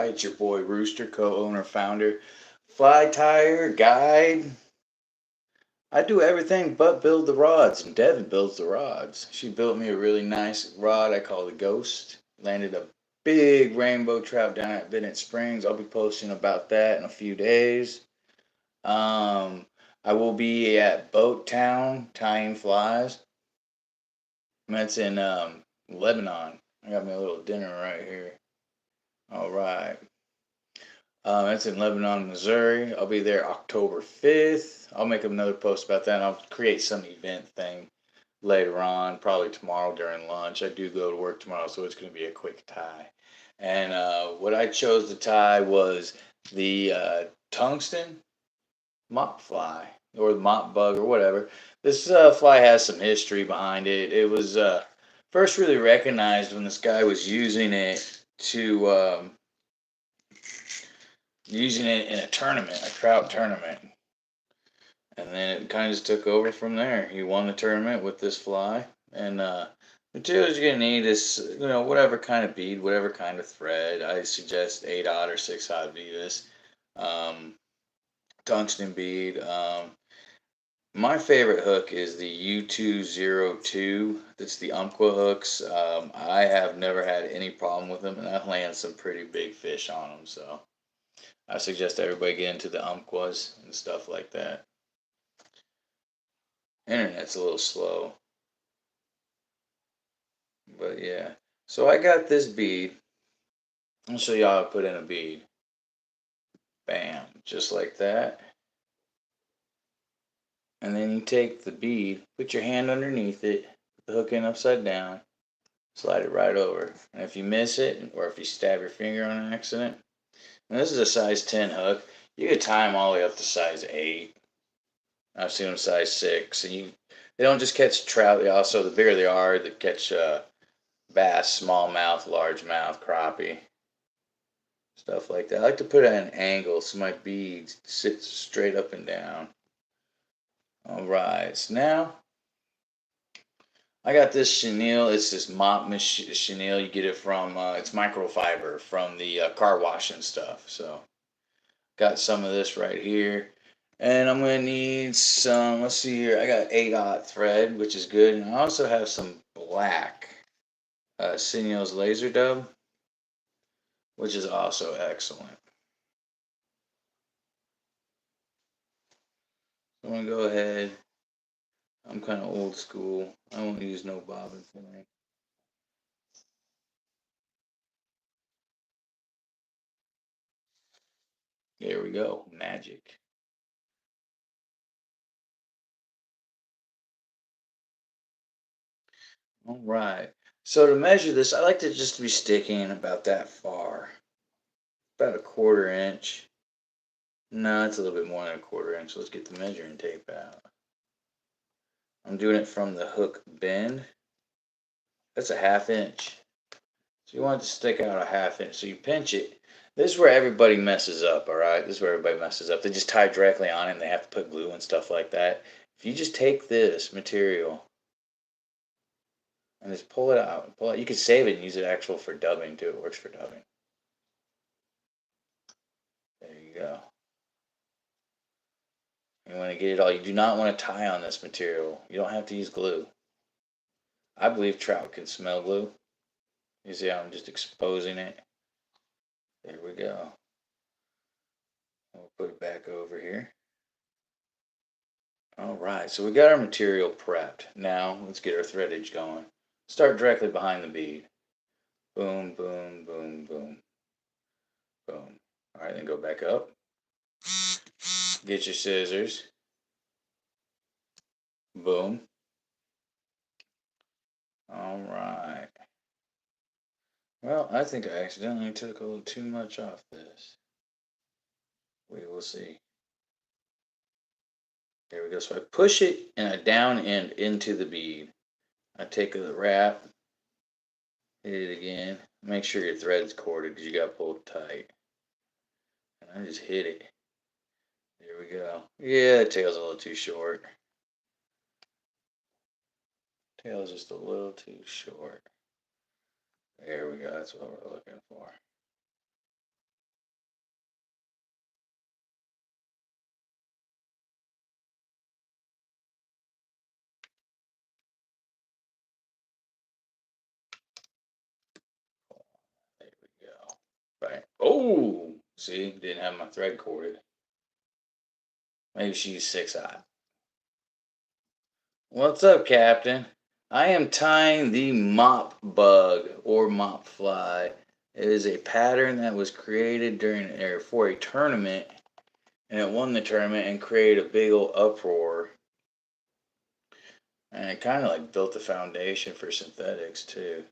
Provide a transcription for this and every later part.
Fly. It's your boy Rooster, co-owner, founder, fly tire, guide. I do everything but build the rods, and Devin builds the rods. She built me a really nice rod I call the Ghost. Landed a big rainbow trout down at Bennett Springs. I'll be posting about that in a few days. Um, I will be at Boat Town tying flies. That's in Lebanon. I got me a little dinner right here. All right. That's in Lebanon, Missouri. I'll be there October 5th. I'll make another post about that. And I'll create some event thing later on, probably tomorrow during lunch. I do go to work tomorrow, so it's going to be a quick tie. And what I chose to tie was the tungsten mop fly or the mop bug or whatever. This fly has some history behind it. It was first really recognized when this guy was using it in a tournament, a trout tournament. And then it kind of just took over from there. He won the tournament with this fly. And materials you're going to need is, whatever kind of bead, whatever kind of thread. I suggest 8/0 or 6/0 Venus. Um, Tungsten bead. My favorite hook is the U202. That's the Umpqua hooks. I have never had any problem with them, and I've landed some pretty big fish on them. So I suggest everybody get into the Umpquas and stuff like that. Internet's a little slow, but yeah. So I got this bead. I'll show you how I put in a bead. Bam, just like that. And then you take the bead, put your hand underneath it, put the hook in upside down, slide it right over. And if you miss it, or if you stab your finger on accident, and this is a size 10 hook, you can tie them all the way up to size 8. I've seen them size 6. And they don't just catch trout, they also, the bigger they are, they catch bass, smallmouth, largemouth, crappie, stuff like that. I like to put it at an angle so my bead sits straight up and down. All right, so now I got this chenille. It's this mop chenille. You get it from, it's microfiber from the car wash and stuff. So got some of this right here. And I'm going to need some, let's see here. I got 8/0 thread, which is good. And I also have some black Chenille's laser dub, which is also excellent. I'm going to go ahead. I'm kind of old school. I won't use no bobbin tonight. There we go. Magic. All right. So to measure this, I like to just be sticking about that far. About a 1/4 inch. No, it's a little bit more than a 1/4 inch. Let's get the measuring tape out. I'm doing it from the hook bend. That's a 1/2 inch. So you want it to stick out a 1/2 inch. So you pinch it. This is where everybody messes up, all right? This is where everybody messes up. They just tie directly on it and they have to put glue and stuff like that. If you just take this material and just pull it out, you can save it and use it actual for dubbing too. It works for dubbing. There you go. You want to get it all. You do not want to tie on this material. You don't have to use glue. I believe trout can smell glue. You see how I'm just exposing it? There we go. We'll put it back over here. All right, so we got our material prepped. Now let's get our threadage going. Start directly behind the bead. Boom, boom, boom, boom, boom. All right, then go back up. Get your scissors. Boom. All right. Well, I think I accidentally took a little too much off this. We will see. There we go. So I push it in a down end into the bead. I take the wrap, hit it again. Make sure your thread's corded because you got to pull it tight. And I just hit it. There we go. Yeah, the tail's a little too short. Tail's just a little too short. There we go. That's what we're looking for. right. Oh, see, didn't have my thread corded. Maybe she's 6 eye. What's up, Captain? I am tying the mop bug or mop fly. It is a pattern that was created during or for a tournament, and it won the tournament and created a big old uproar. And it kind of like built the foundation for synthetics too.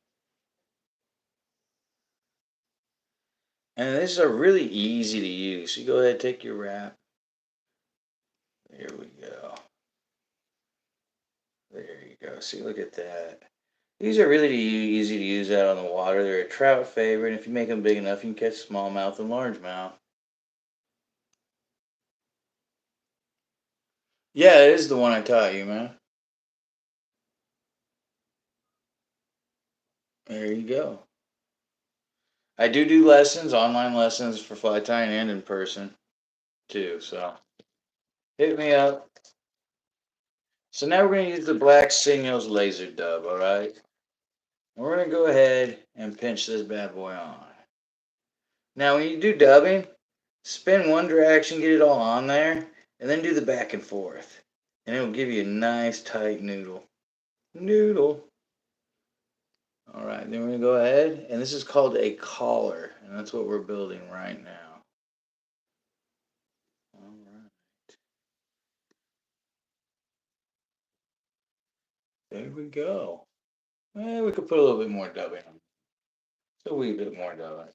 And these are really easy to use. So you go ahead, take your wrap. There we go. There you go. See, look at that. These are really easy to use out on the water. They're a trout favorite. And if you make them big enough, you can catch smallmouth and largemouth. Yeah, it is the one I taught you, man. There you go. I do lessons, online lessons for fly tying and in person too. So hit me up. So now we're going to use the Black Signals laser dub, all right? And we're going to go ahead and pinch this bad boy on. Now when you do dubbing, spin one direction, get it all on there, and then do the back and forth. And it will give you a nice tight noodle. Noodle. All right, then we're going to go ahead, and this is called a collar, and that's what we're building right now. All right. There we go. We could put a little bit more dubbing on. Just a wee bit more dubbing.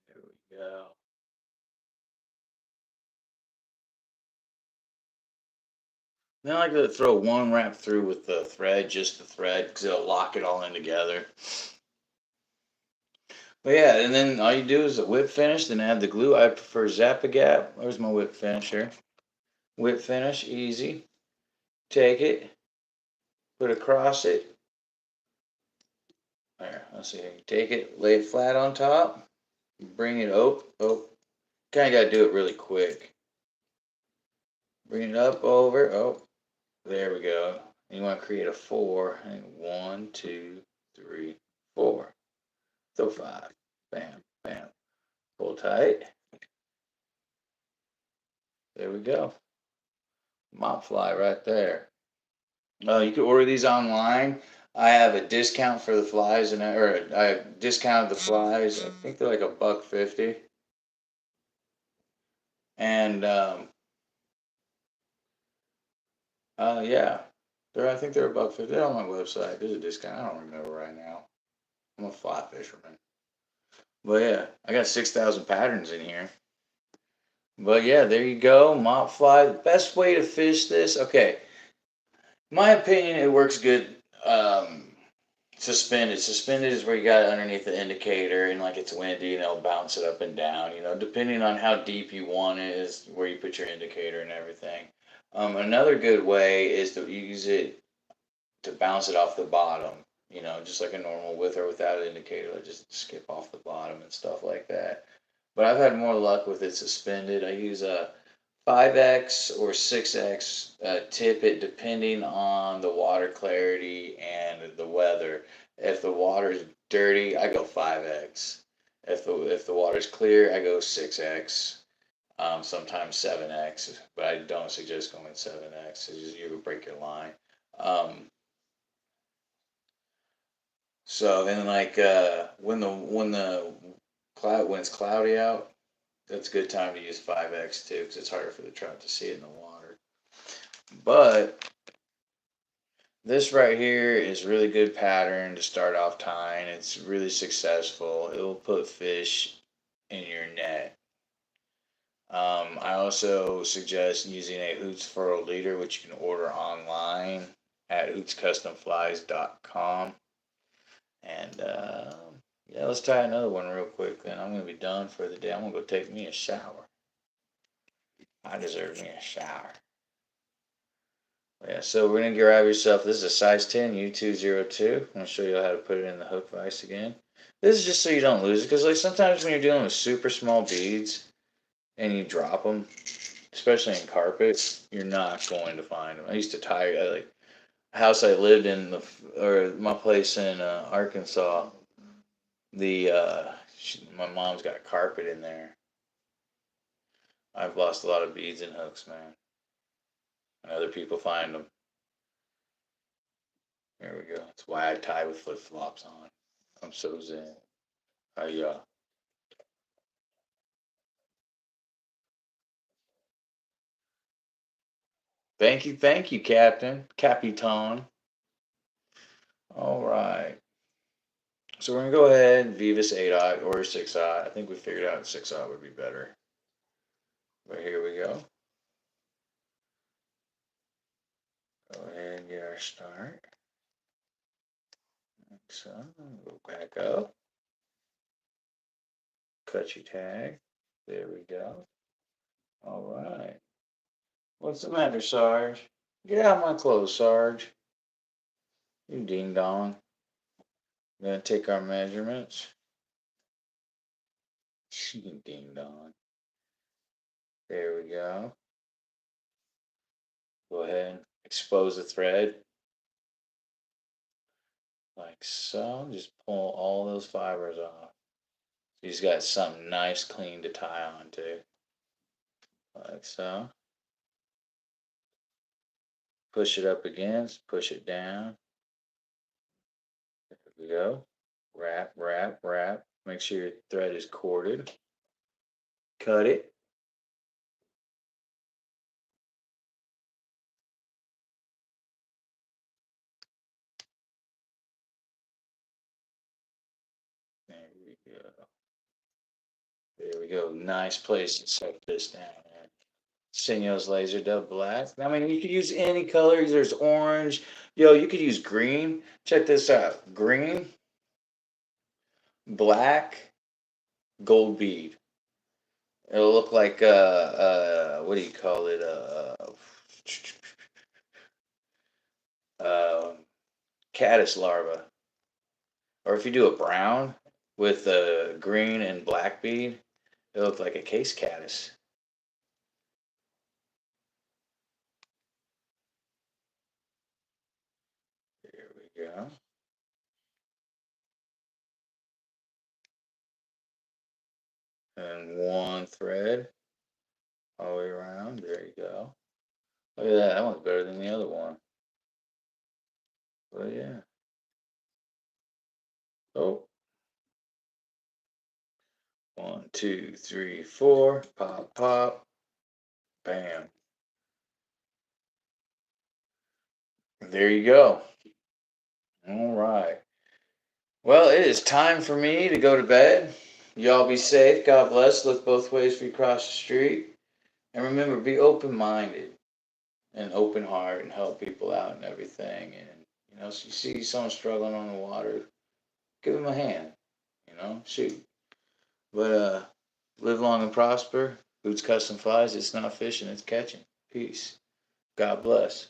There we go. Then I like to throw one wrap through with the thread, just the thread, because it'll lock it all in together. But yeah, and then all you do is a whip finish, then add the glue. I prefer Zap-A-Gap. There's my whip finisher. Whip finish, easy. Take it, put it across it. There, let's see. Take it, lay it flat on top, bring it up. Oh, kind of got to do it really quick. Bring it up over. Oh, there we go. You want to create a 4. And 1, 2, 3, 4. So 5. Bam, bam. Pull tight. There we go. Mop fly right there. You can order these online. I have a discount for the flies, and I discounted the flies. I think they're like $1.50. And yeah, I think they're $1.50. They're on my website. There's a discount. I don't remember right now. I'm a fly fisherman. But yeah, I got 6,000 patterns in here. But yeah, there you go. Mop fly. The best way to fish this. Okay, my opinion, it works good. Suspended. Suspended is where you got it underneath the indicator, and like it's windy, and it'll bounce it up and down. Depending on how deep you want it, is where you put your indicator and everything. Another good way is to use it to bounce it off the bottom. Just like a normal with or without an indicator, like just skip off the bottom and stuff like that. But I've had more luck with it suspended. I use a 5x or 6x tippet depending on the water clarity and the weather. If the water is dirty, I go 5x. If the water is clear, I go 6x. Sometimes 7x, but I don't suggest going 7x. You will break your line. So and like when it's cloudy out, that's a good time to use 5x too, because it's harder for the trout to see it in the water. But this right here is really good pattern to start off tying. It's really successful. It will put fish in your net. I also suggest using a Hoot's Furl leader, which you can order online at hootscustomflies.com. And yeah, let's tie another one real quick. Then I'm gonna be done for the day. I'm gonna go take me a shower. I deserve me a shower. Yeah, so we're gonna grab yourself. This is a size 10 U202. I'm gonna show you how to put it in the hook vise again. This is just so you don't lose it, because like sometimes when you're dealing with super small beads and you drop them, especially in carpet, you're not going to find them. I used to tie like house I lived in, or my place in Arkansas. My mom's got carpet in there. I've lost a lot of beads and hooks, man. And other people find them. There we go. That's why I tie with flip flops on. I'm so zen. Yeah. Thank you, Captain, Capitan. All right. So we're gonna go ahead and Vivus 8-aught or 6-aught. I think we figured out 6-aught would be better. But here we go. Go ahead and get our start. Like so. Go back up. Cut your tag. There we go. All right. What's the matter, Sarge? Get out of my clothes, Sarge. You ding dong. We're gonna take our measurements. You ding dong. There we go. Go ahead and expose the thread. Like so. Just pull all those fibers off. You just got something nice, clean to tie onto. Like so. Push it up against, push it down. There we go. Wrap, wrap, wrap. Make sure your thread is corded. Cut it. There we go. There we go. Nice place to set this down. Sinuos laser dove black. I mean, you could use any colors. There's orange. Yo, you could use green. Check this out. Green, black, gold bead. It'll look like what do you call it? Uh, caddis larva. Or if you do a brown with a green and black bead, it'll look like a case caddis. There we go. And one thread all the way around. There you go. Look at that. That one's better than the other one. But yeah. Oh, 1, 2, 3, 4. Pop, pop. Bam. There you go. All right. Well, it is time for me to go to bed. Y'all be safe. God bless. Look both ways if you cross the street. And remember, be open minded and open heart and help people out and everything. And, if you see someone struggling on the water, give them a hand. Shoot. But live long and prosper. Hoot's Custom Flies. It's not fishing, it's catching. Peace. God bless.